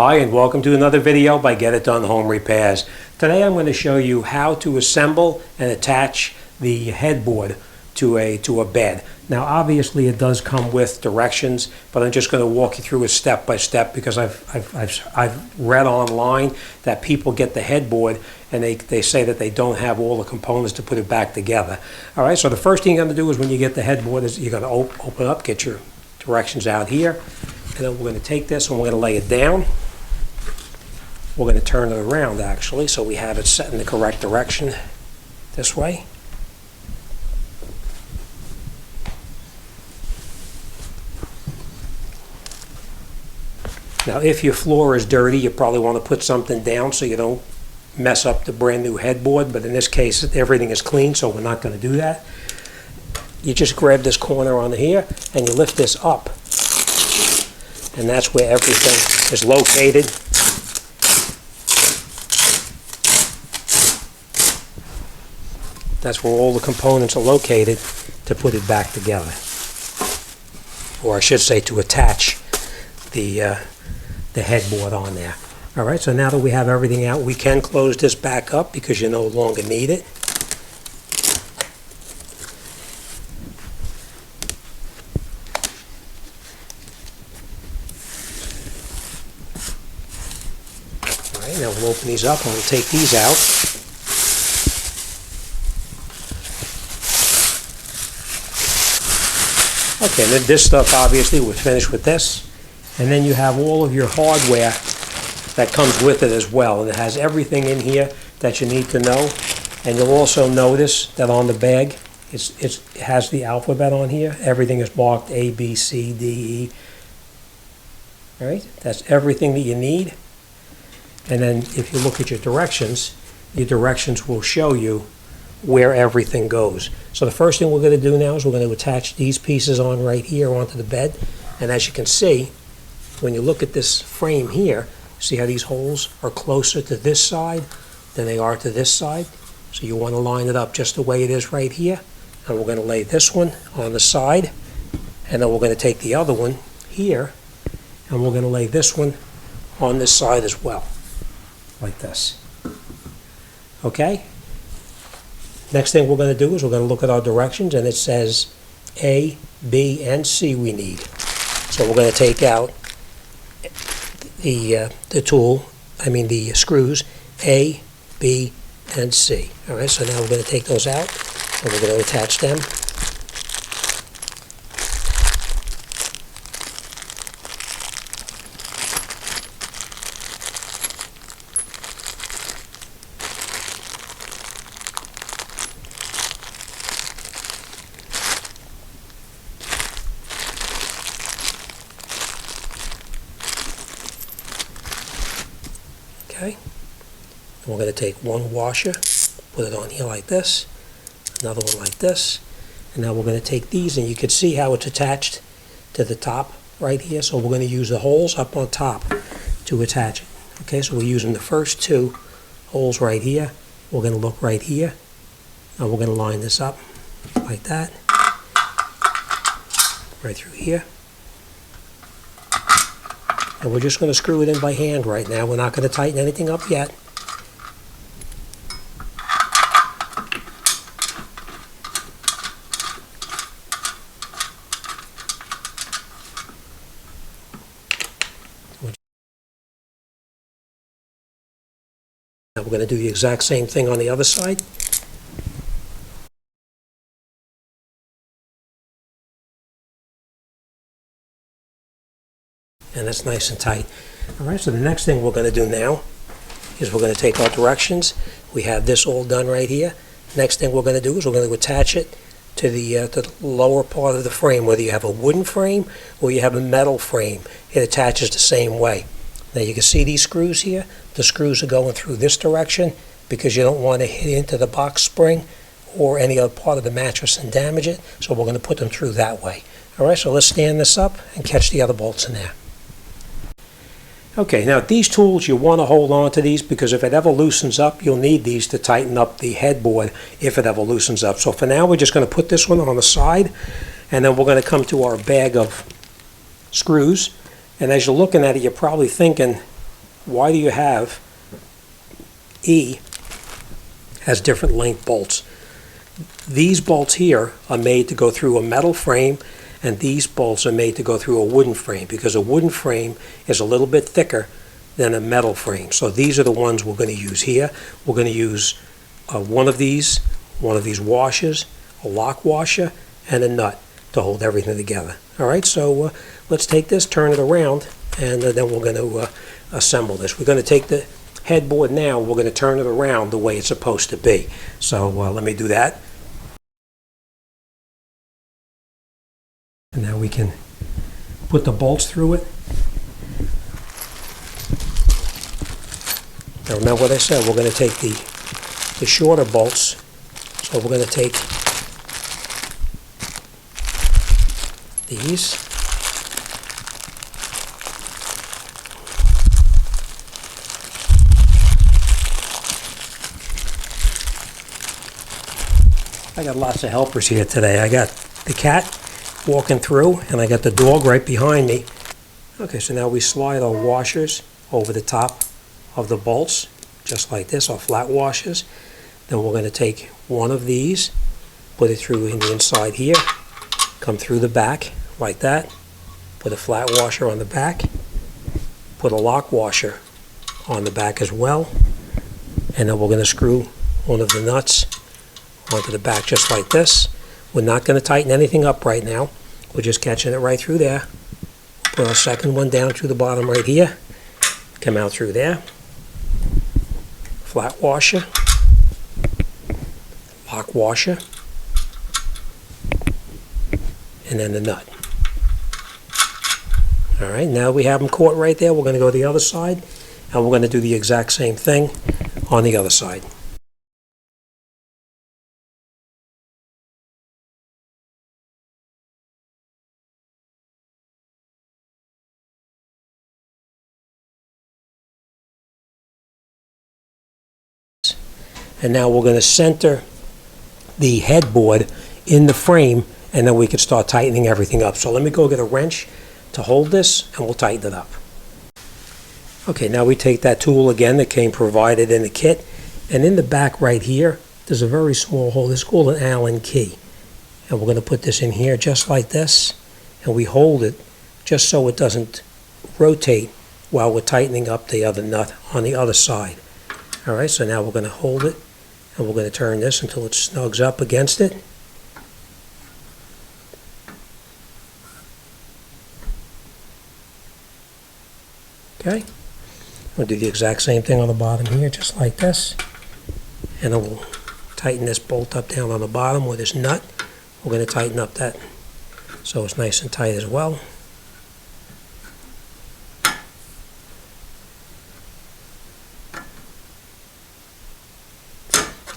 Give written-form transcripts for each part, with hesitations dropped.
Hi, and welcome to another video by Get It Done Home Repairs. Today I'm going to show you how to assemble and attach the headboard to a bed. Now obviously it does come with directions, but I'm just going to walk you through it step by step because I've read online that people get the headboard and they say that they don't have all the components to put it back together. All right, so the first thing you're going to do is when you get the headboard is you're going to open up, get your directions out here, and then we're going to take this and we're going to lay it down. We're going to turn it around actually so we have it set in the correct direction this way. Now if your floor is dirty, you probably want to put something down so you don't mess up the brand new headboard, but in this case everything is clean, so we're not going to do that. You just grab this corner on here and you lift this up, and that's where everything is located. That's where all the components are located to put it back together, or I should say to attach the headboard on there. All right, so now that we have everything out, we can close this back up because you no longer need it. All right, now we'll open these up and we'll take these out. Okay, and then this stuff obviously we're finished with this. And then you have all of your hardware that comes with it as well. And it has everything in here that you need to know. And you'll also notice that on the bag, it has the alphabet on here. Everything is marked A, B, C, D, E. All right, that's everything that you need. And then if you look at your directions will show you where everything goes. So the first thing we're going to do now is we're going to attach these pieces on right here onto the bed. And as you can see, when you look at this frame here, see how these holes are closer to this side than they are to this side? So you want to line it up just the way it is right here. And we're going to lay this one on the side, and then we're going to take the other one here, and we're going to lay this one on this side as well, like this. Okay? Next thing we're going to do is we're going to look at our directions, and it says A, B, and C we need. So we're going to take out the screws A, B, and C. All right, so now we're going to take those out and we're going to attach them. Okay, and we're going to take one washer, put it on here like this, another one like this, and now we're going to take these, and you can see how it's attached to the top right here, so we're going to use the holes up on top to attach it. Okay, so we're using the first two holes right here. We're going to look right here, and we're going to line this up like that, right through here. And we're just going to screw it in by hand right now. We're not going to tighten anything up yet. Now we're going to do the exact same thing on the other side. And that's nice and tight. All right, so the next thing we're going to do now is we're going to take our directions. We have this all done right here. Next thing we're going to do is we're going to attach it to the lower part of the frame, whether you have a wooden frame or you have a metal frame. It attaches the same way. Now you can see these screws here. The screws are going through this direction because you don't want to hit into the box spring or any other part of the mattress and damage it. So we're going to put them through that way. All right, so let's stand this up and catch the other bolts in there. Okay, now these tools, you want to hold on to these because if it ever loosens up, you'll need these to tighten up the headboard if it ever loosens up. So for now, we're just going to put this one on the side, and then we're going to come to our bag of screws. And as you're looking at it, you're probably thinking, why do you have E has different length bolts? These bolts here are made to go through a metal frame, and these bolts are made to go through a wooden frame, because a wooden frame is a little bit thicker than a metal frame. So these are the ones we're going to use here. We're going to use one of these washers, a lock washer, and a nut to hold everything together. All right, so let's take this, turn it around, and then we're going to assemble this. We're going to take the headboard now, we're going to turn it around the way it's supposed to be. So let me do that. And now we can put the bolts through it. Now remember what I said, we're going to take the shorter bolts. So we're going to take these. I got lots of helpers here today. I got the cat walking through, and I got the dog right behind me. Okay, so now we slide our washers over the top of the bolts, just like this, our flat washers. Then we're going to take one of these, put it through in the inside here, come through the back like that, put a flat washer on the back, put a lock washer on the back as well, and then we're going to screw one of the nuts onto the back just like this. We're not going to tighten anything up right now. We're just catching it right through there. Put our second one down through the bottom right here. Come out through there. Flat washer. Lock washer. And then the nut. All right, now we have them caught right there. We're going to go to the other side, and we're going to do the exact same thing on the other side. And now we're going to center the headboard in the frame, and then we can start tightening everything up. So let me go get a wrench to hold this, and we'll tighten it up. Okay, now we take that tool again that came provided in the kit, and in the back right here, there's a very small hole. This is called an Allen key. And we're going to put this in here just like this, and we hold it just so it doesn't rotate while we're tightening up the other nut on the other side. All right, so now we're going to hold it, and we're going to turn this until it snugs up against it. Okay, we'll do the exact same thing on the bottom here, just like this. And then we'll tighten this bolt up down on the bottom with this nut. We're going to tighten up that so it's nice and tight as well.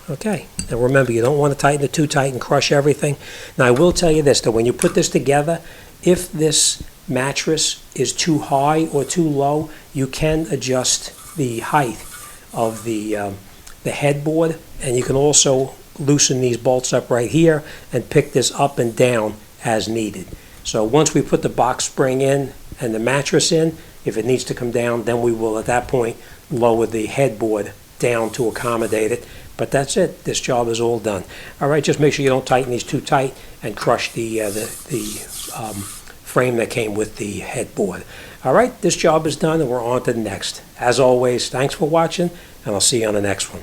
Okay, and remember, you don't want to tighten it too tight and crush everything. Now, I will tell you this, that when you put this together, if this mattress is too high or too low, you can adjust the height of the headboard, and you can also loosen these bolts up right here and pick this up and down as needed. So once we put the box spring in and the mattress in, if it needs to come down, then we will at that point lower the headboard down to accommodate it. But that's it. This job is all done. All right, just make sure you don't tighten these too tight and crush the frame that came with the headboard. All right, this job is done, and we're on to the next. As always, thanks for watching, and I'll see you on the next one.